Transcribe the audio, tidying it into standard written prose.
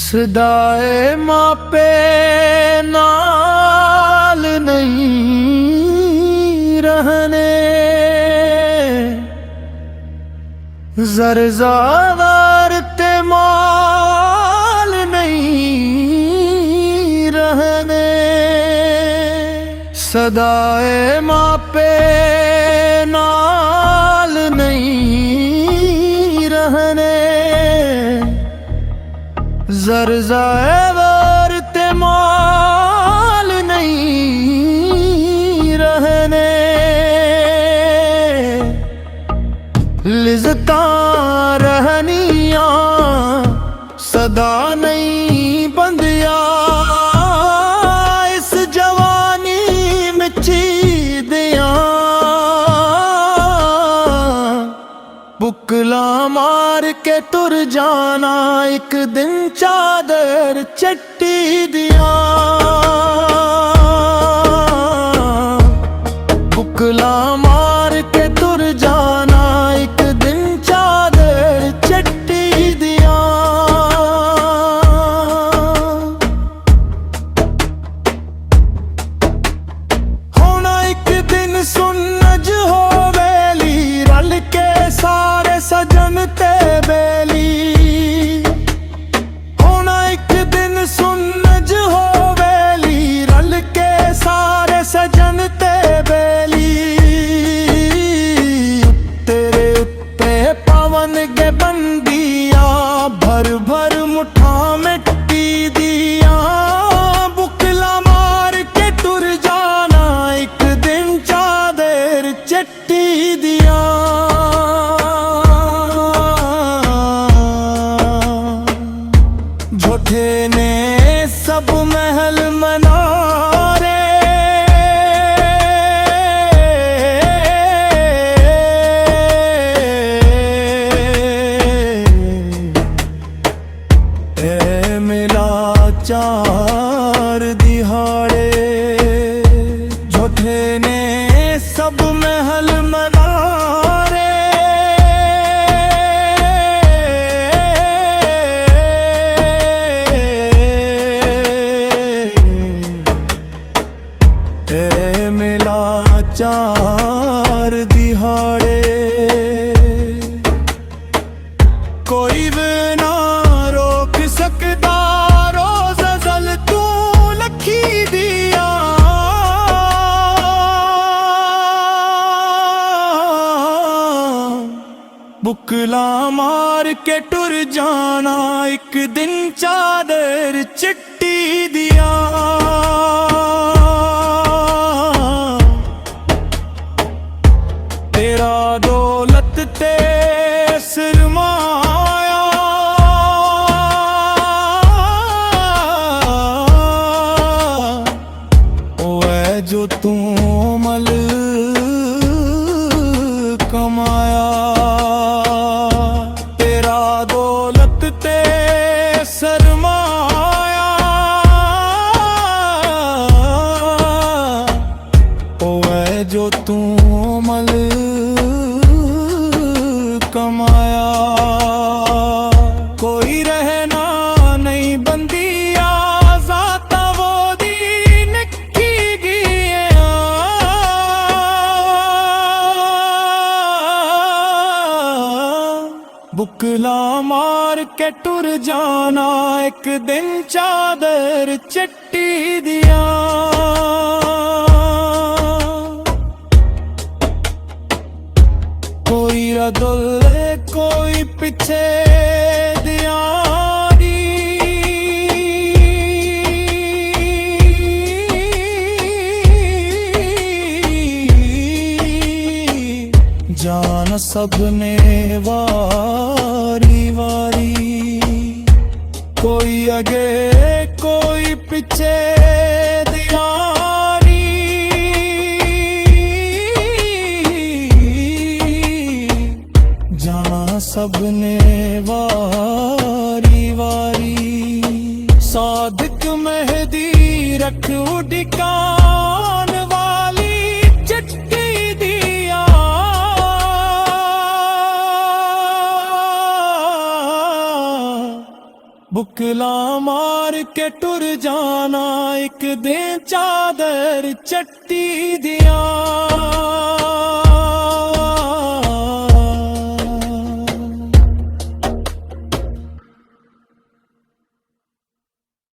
सदाए मापे नाल नहीं रहने, ज़रज़ावर ते माल नहीं रहने। सदाए मापे नाल नहीं रहने, ज़रज़ावर ते माल नहीं रहने। लिज़्ज़तां रहनियां सदा नहीं बंदिया, इस जवानी मिची दियां बुकला मार के तुर जाना, एक दिन चादर चट्टी दिया। बुकला मार के तुर जाना, एक दिन चादर चट्टी दिया। होना एक दिन सुन्नज होवेली, रल के सारे सजन ते बेली। होना एक दिन सुन्नज होवेली, रल के सारे सजन ते बेली। तेरे उत्ते पवन गे बंदिया, भर भर मुठा मिट्टी दिया। बुकला मार के टुर जाना, एक दिन चादर चट्टी दिया। झूठे ने सब महल मनारे, ए मिला चार दिहाड़े। झूठे ने सब महल मनारे, ए मिला चार दिहाड़े। कोई भी ना रोक सकता रोज़ अज़ल तू लखी दिया। बुकला मार के टुर जाना, एक दिन चादर चिट्टी दिया। तेरा दौलत ते सरमाया, ओ है जो तू मल कमाया। तेरा दौलत ते सरमाया, ओ है जो तू मल कमाया। कोई रहना नहीं बंदिया, ज़ाता वो दीन की गिया। बुकला मार के टुर जाना, एक दिन चादर चट्टी दिया। कोई रदुल्ले कोई पीछे दियारी, जान सबने वारी वारी। कोई आगे कोई पीछे दियारी, जाना सबने वारी ਵਾਰੀ ਸਾਦਕ ਮਹਿਦੀ ਰੱਖ ਉਡਿਕਾਨ ਵਾਲੀ ਚਿੱਟੀ ਦੀਆਂ ਬੁਕਲਾ ਮਾਰ ਕੇ ਟੁਰ ਜਾਣਾ ਇੱਕ ਦਿਨ ਚਾਦਰ ਚੱਟੀ ਦੀਆਂ